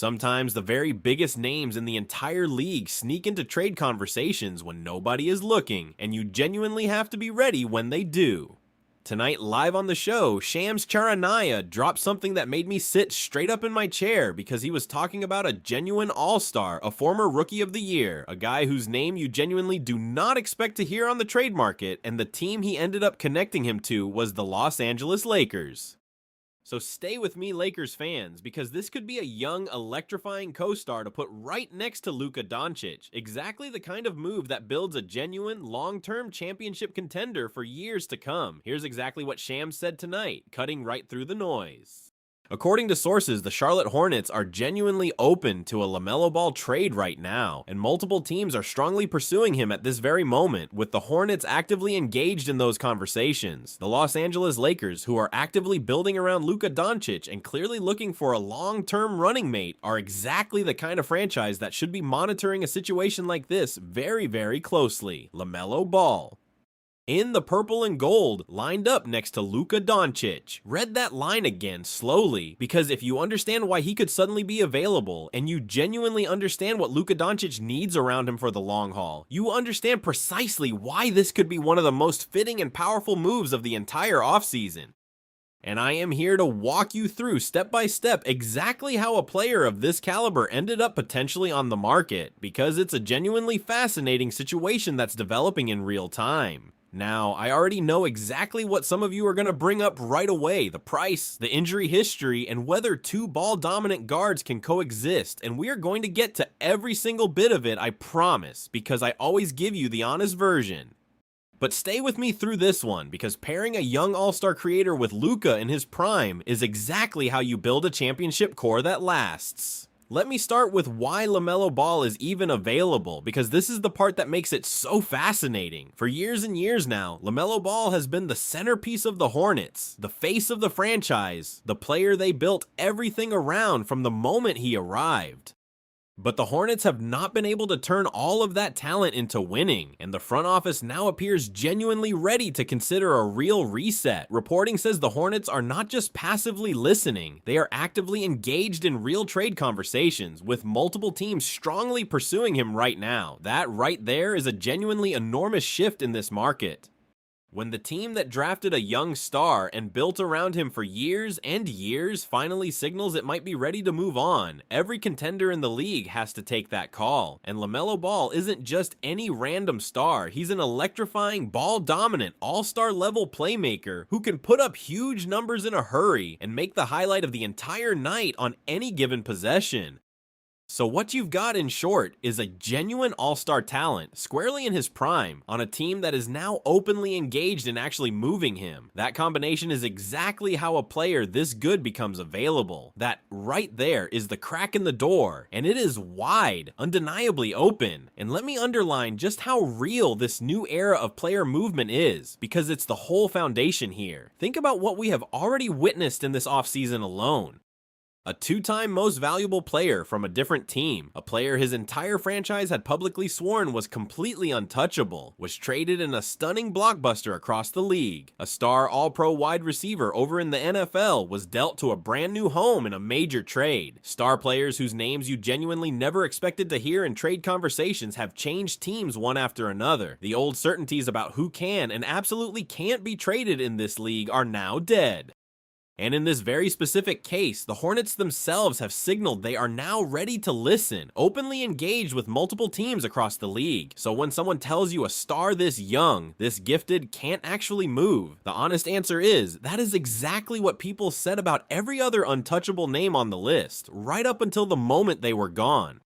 Sometimes the very biggest names in the entire league sneak into trade conversations when nobody is looking, and you genuinely have to be ready when they do. Tonight, live on the show, Shams Charania dropped something that made me sit straight up in my chair because he was talking about a genuine all-star, a former Rookie of the Year, a guy whose name you genuinely do not expect to hear on the trade market, and the team he ended up connecting him to was the Los Angeles Lakers. So stay with me, Lakers fans, because this could be a young, electrifying co-star to put right next to Luka Doncic, exactly the kind of move that builds a genuine, long-term championship contender for years to come. Here's exactly what Shams said tonight, cutting right through the noise. According to sources, the Charlotte Hornets are genuinely open to a LaMelo Ball trade right now, and multiple teams are strongly pursuing him at this very moment, with the Hornets actively engaged in those conversations. The Los Angeles Lakers, who are actively building around Luka Doncic and clearly looking for a long-term running mate, are exactly the kind of franchise that should be monitoring a situation like this very, very closely. LaMelo Ball, in the purple and gold, lined up next to Luka Doncic. Read that line again slowly, because if you understand why he could suddenly be available, and you genuinely understand what Luka Doncic needs around him for the long haul, you understand precisely why this could be one of the most fitting and powerful moves of the entire offseason. And I am here to walk you through step by step exactly how a player of this caliber ended up potentially on the market, because it's a genuinely fascinating situation that's developing in real time. Now, I already know exactly what some of you are going to bring up right away: the price, the injury history, and whether two ball-dominant guards can coexist, and we are going to get to every single bit of it, I promise, because I always give you the honest version. But stay with me through this one, because pairing a young all-star creator with Luka in his prime is exactly how you build a championship core that lasts. Let me start with why LaMelo Ball is even available, because this is the part that makes it so fascinating. For years and years now, LaMelo Ball has been the centerpiece of the Hornets, the face of the franchise, the player they built everything around from the moment he arrived. But the Hornets have not been able to turn all of that talent into winning, and the front office now appears genuinely ready to consider a real reset. Reporting says the Hornets are not just passively listening, they are actively engaged in real trade conversations, with multiple teams strongly pursuing him right now. That right there is a genuinely enormous shift in this market. When the team that drafted a young star and built around him for years and years finally signals it might be ready to move on, every contender in the league has to take that call. And LaMelo Ball isn't just any random star, he's an electrifying, ball-dominant, all-star level playmaker who can put up huge numbers in a hurry and make the highlight of the entire night on any given possession. So what you've got, in short, is a genuine all-star talent, squarely in his prime, on a team that is now openly engaged in actually moving him. That combination is exactly how a player this good becomes available. That right there is the crack in the door, and it is wide, undeniably open. And let me underline just how real this new era of player movement is, because it's the whole foundation here. Think about what we have already witnessed in this offseason alone. A two-time most valuable player from a different team, a player his entire franchise had publicly sworn was completely untouchable, was traded in a stunning blockbuster across the league. A star all-pro wide receiver over in the NFL was dealt to a brand new home in a major trade. Star players whose names you genuinely never expected to hear in trade conversations have changed teams one after another. The old certainties about who can and absolutely can't be traded in this league are now dead. And in this very specific case, the Hornets themselves have signaled they are now ready to listen, openly engaged with multiple teams across the league. So when someone tells you a star this young, this gifted, can't actually move, the honest answer is, that is exactly what people said about every other untouchable name on the list, right up until the moment they were gone.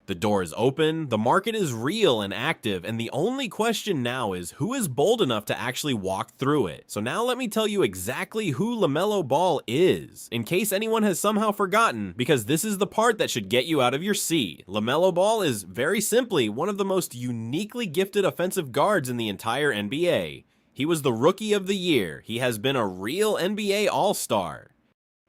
The door is open, the market is real and active, and the only question now is who is bold enough to actually walk through it. So now let me tell you exactly who LaMelo Ball is, in case anyone has somehow forgotten, because this is the part that should get you out of your seat. LaMelo Ball is very simply one of the most uniquely gifted offensive guards in the entire NBA. He was the Rookie of the Year. He has been a real NBA All-Star.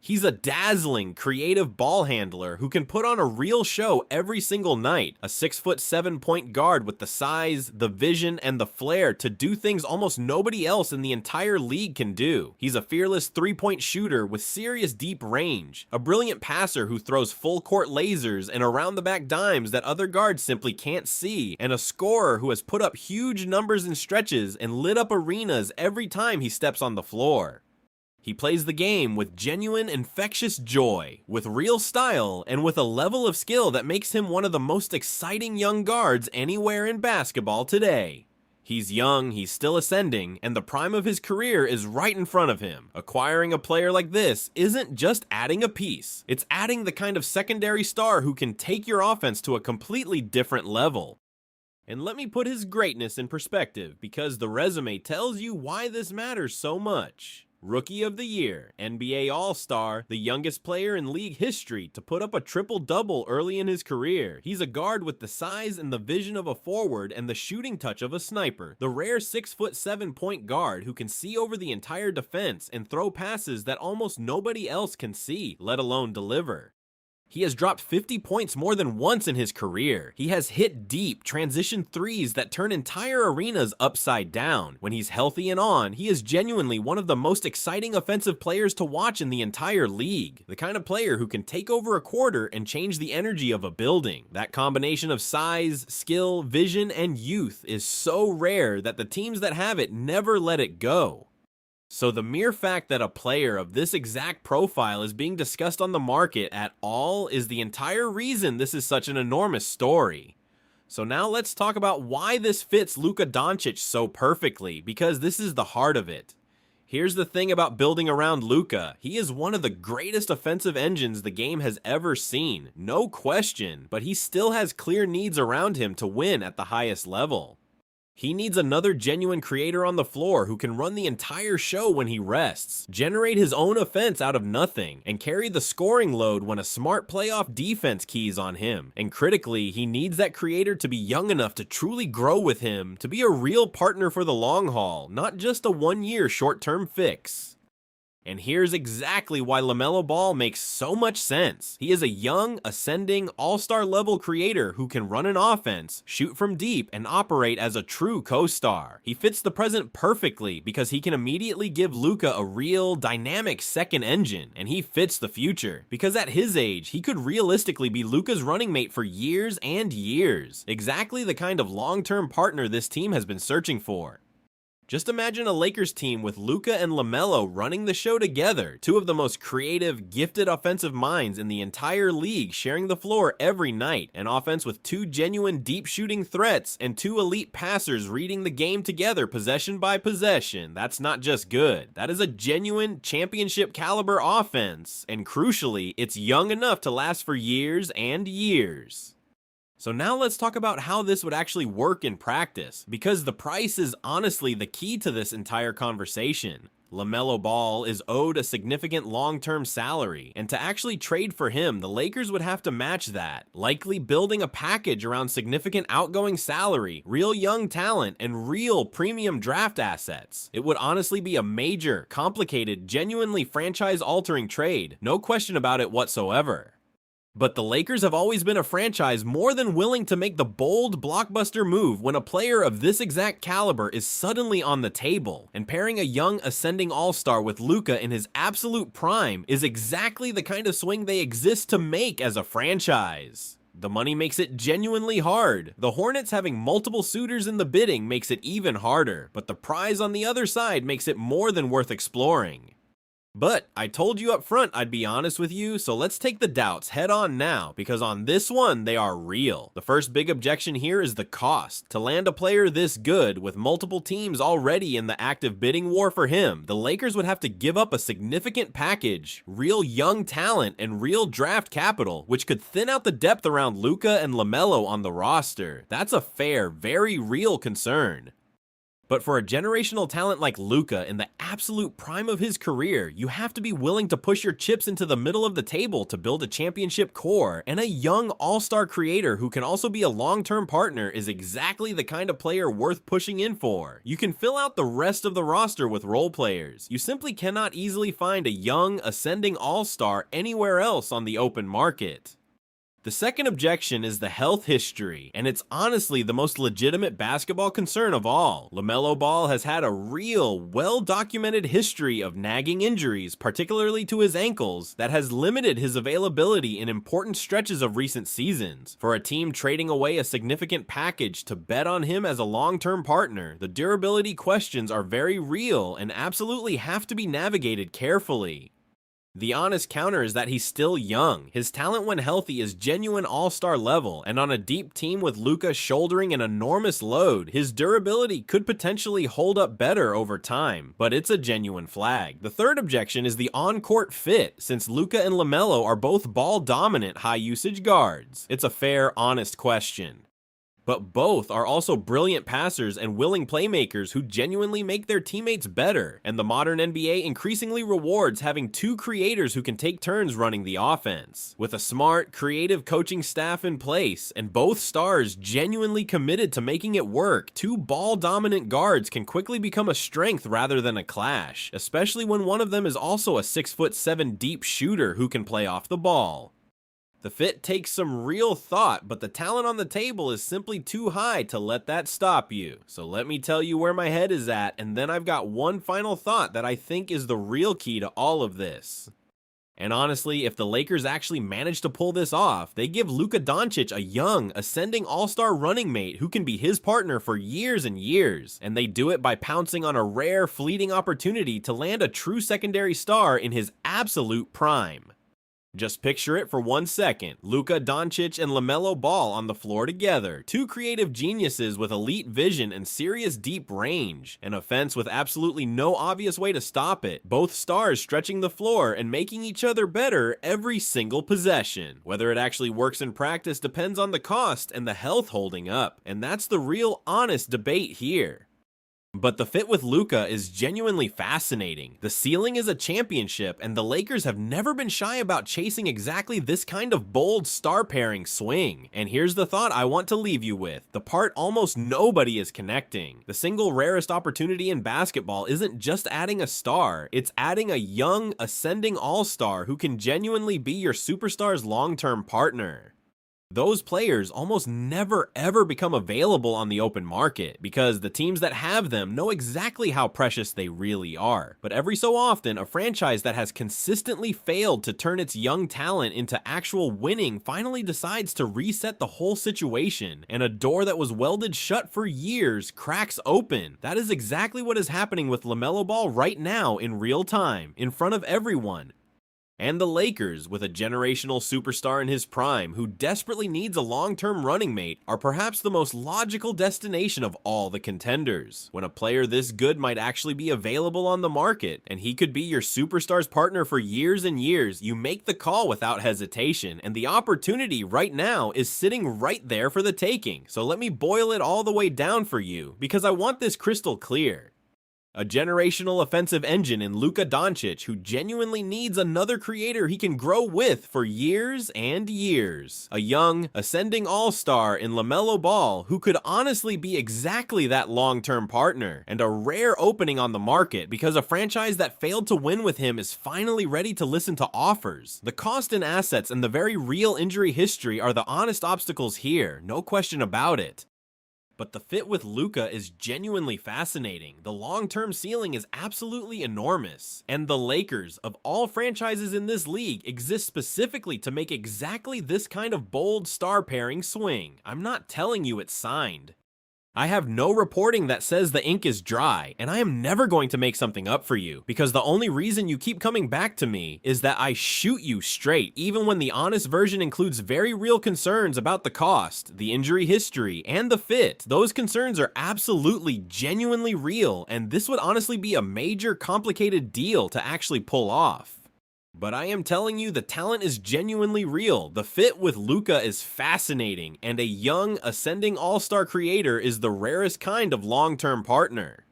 He's a dazzling, creative ball handler who can put on a real show every single night. A 6'7" point guard with the size, the vision, and the flair to do things almost nobody else in the entire league can do. He's a fearless three-point shooter with serious deep range, a brilliant passer who throws full-court lasers and around-the-back dimes that other guards simply can't see, and a scorer who has put up huge numbers in stretches and lit up arenas every time he steps on the floor. He plays the game with genuine, infectious joy, with real style, and with a level of skill that makes him one of the most exciting young guards anywhere in basketball today. He's young, he's still ascending, and the prime of his career is right in front of him. Acquiring a player like this isn't just adding a piece, it's adding the kind of secondary star who can take your offense to a completely different level. And let me put his greatness in perspective, because the resume tells you why this matters so much. Rookie of the Year, NBA All-Star, the youngest player in league history to put up a triple-double early in his career. He's a guard with the size and the vision of a forward and the shooting touch of a sniper. The rare 6'7" point guard who can see over the entire defense and throw passes that almost nobody else can see, let alone deliver. He has dropped 50 points more than once in his career. He has hit deep, transition threes that turn entire arenas upside down. When he's healthy and on, he is genuinely one of the most exciting offensive players to watch in the entire league. The kind of player who can take over a quarter and change the energy of a building. That combination of size, skill, vision, and youth is so rare that the teams that have it never let it go. So the mere fact that a player of this exact profile is being discussed on the market at all is the entire reason this is such an enormous story. So now let's talk about why this fits Luka Doncic so perfectly, because this is the heart of it. Here's the thing about building around Luka. He is one of the greatest offensive engines the game has ever seen, no question, but he still has clear needs around him to win at the highest level. He needs another genuine creator on the floor who can run the entire show when he rests, generate his own offense out of nothing, and carry the scoring load when a smart playoff defense keys on him. And critically, he needs that creator to be young enough to truly grow with him, to be a real partner for the long haul, not just a one-year short-term fix. And here's exactly why LaMelo Ball makes so much sense. He is a young, ascending, all-star level creator who can run an offense, shoot from deep, and operate as a true co-star. He fits the present perfectly because he can immediately give Luka a real, dynamic second engine, and he fits the future because at his age, he could realistically be Luka's running mate for years and years. Exactly the kind of long-term partner this team has been searching for. Just imagine a Lakers team with Luka and LaMelo running the show together, two of the most creative, gifted offensive minds in the entire league sharing the floor every night, an offense with two genuine deep shooting threats and two elite passers reading the game together possession by possession. That's not just good, that is a genuine championship caliber offense, and crucially, it's young enough to last for years and years. So now let's talk about how this would actually work in practice, because the price is honestly the key to this entire conversation. LaMelo Ball is owed a significant long-term salary, and to actually trade for him, the Lakers would have to match that, likely building a package around significant outgoing salary, real young talent, and real premium draft assets. It would honestly be a major, complicated, genuinely franchise-altering trade, no question about it whatsoever. But the Lakers have always been a franchise more than willing to make the bold, blockbuster move when a player of this exact caliber is suddenly on the table, and pairing a young, ascending all-star with Luka in his absolute prime is exactly the kind of swing they exist to make as a franchise. The money makes it genuinely hard. The Hornets having multiple suitors in the bidding makes it even harder, but the prize on the other side makes it more than worth exploring. But I told you up front I'd be honest with you, so let's take the doubts head on now, because on this one, they are real. The first big objection here is the cost. To land a player this good, with multiple teams already in the active bidding war for him, the Lakers would have to give up a significant package, real young talent, and real draft capital, which could thin out the depth around Luka and LaMelo on the roster. That's a fair, very real concern. But for a generational talent like Luka in the absolute prime of his career, you have to be willing to push your chips into the middle of the table to build a championship core, and a young all-star creator who can also be a long-term partner is exactly the kind of player worth pushing in for. You can fill out the rest of the roster with role players. You simply cannot easily find a young, ascending all-star anywhere else on the open market. The second objection is the health history, and it's honestly the most legitimate basketball concern of all. LaMelo Ball has had a real, well-documented history of nagging injuries, particularly to his ankles, that has limited his availability in important stretches of recent seasons. For a team trading away a significant package to bet on him as a long-term partner, the durability questions are very real and absolutely have to be navigated carefully. The honest counter is that he's still young. His talent when healthy is genuine all-star level, and on a deep team with Luka shouldering an enormous load, his durability could potentially hold up better over time, but it's a genuine flag. The third objection is the on-court fit, since Luka and LaMelo are both ball-dominant high-usage guards. It's a fair, honest question. But both are also brilliant passers and willing playmakers who genuinely make their teammates better, and the modern NBA increasingly rewards having two creators who can take turns running the offense. With a smart, creative coaching staff in place, and both stars genuinely committed to making it work, two ball-dominant guards can quickly become a strength rather than a clash, especially when one of them is also a 6'7" deep shooter who can play off the ball. The fit takes some real thought, but the talent on the table is simply too high to let that stop you. So let me tell you where my head is at, and then I've got one final thought that I think is the real key to all of this. And honestly, if the Lakers actually manage to pull this off, they give Luka Doncic a young, ascending all-star running mate who can be his partner for years and years. And they do it by pouncing on a rare, fleeting opportunity to land a true secondary star in his absolute prime. Just picture it for 1 second. Luka Doncic and LaMelo Ball on the floor together. Two creative geniuses with elite vision and serious deep range. An offense with absolutely no obvious way to stop it. Both stars stretching the floor and making each other better every single possession. Whether it actually works in practice depends on the cost and the health holding up. And that's the real honest debate here. But the fit with Luka is genuinely fascinating. The ceiling is a championship, and the Lakers have never been shy about chasing exactly this kind of bold star pairing swing. And here's the thought I want to leave you with, the part almost nobody is connecting. The single rarest opportunity in basketball isn't just adding a star, it's adding a young, ascending all-star who can genuinely be your superstar's long-term partner. Those players almost never ever become available on the open market because the teams that have them know exactly how precious they really are. But every so often, a franchise that has consistently failed to turn its young talent into actual winning finally decides to reset the whole situation, and a door that was welded shut for years cracks open. That is exactly what is happening with LaMelo Ball right now in real time, in front of everyone. And the Lakers, with a generational superstar in his prime who desperately needs a long-term running mate, are perhaps the most logical destination of all the contenders. When a player this good might actually be available on the market, and he could be your superstar's partner for years and years, you make the call without hesitation, and the opportunity right now is sitting right there for the taking. So let me boil it all the way down for you, because I want this crystal clear. A generational offensive engine in Luka Doncic who genuinely needs another creator he can grow with for years and years. A young, ascending all-star in LaMelo Ball who could honestly be exactly that long-term partner. And a rare opening on the market because a franchise that failed to win with him is finally ready to listen to offers. The cost in assets and the very real injury history are the honest obstacles here, no question about it. But the fit with Luka is genuinely fascinating. The long-term ceiling is absolutely enormous. And the Lakers, of all franchises in this league, exist specifically to make exactly this kind of bold star pairing swing. I'm not telling you it's signed. I have no reporting that says the ink is dry, and I am never going to make something up for you, because the only reason you keep coming back to me is that I shoot you straight, even when the honest version includes very real concerns about the cost, the injury history, and the fit. Those concerns are absolutely, genuinely real, and this would honestly be a major, complicated deal to actually pull off. But I am telling you, the talent is genuinely real. The fit with Luka is fascinating, and a young, ascending all-star creator is the rarest kind of long-term partner.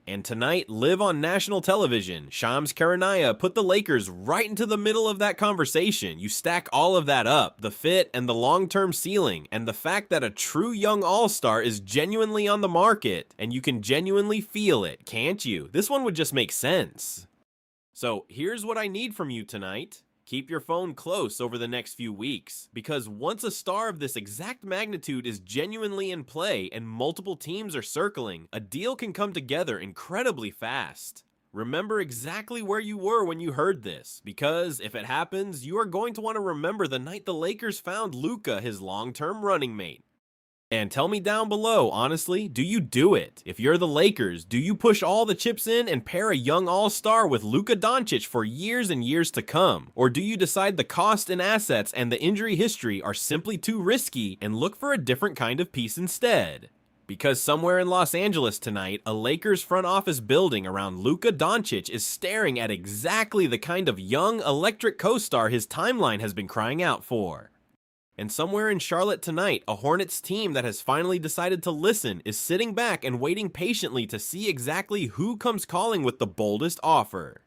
And tonight, live on national television, Shams Charania put the Lakers right into the middle of that conversation. You stack all of that up, the fit and the long-term ceiling, and the fact that a true young all-star is genuinely on the market, and you can genuinely feel it, can't you? This one would just make sense. So here's what I need from you tonight. Keep your phone close over the next few weeks, because once a star of this exact magnitude is genuinely in play and multiple teams are circling, a deal can come together incredibly fast. Remember exactly where you were when you heard this, because if it happens, you are going to want to remember the night the Lakers found Luka his long-term running mate. And tell me down below, honestly, do you do it? If you're the Lakers, do you push all the chips in and pair a young all-star with Luka Doncic for years and years to come? Or do you decide the cost and assets and the injury history are simply too risky and look for a different kind of piece instead? Because somewhere in Los Angeles tonight, a Lakers front office building around Luka Doncic is staring at exactly the kind of young, electric co-star his timeline has been crying out for. And somewhere in Charlotte tonight, a Hornets team that has finally decided to listen is sitting back and waiting patiently to see exactly who comes calling with the boldest offer.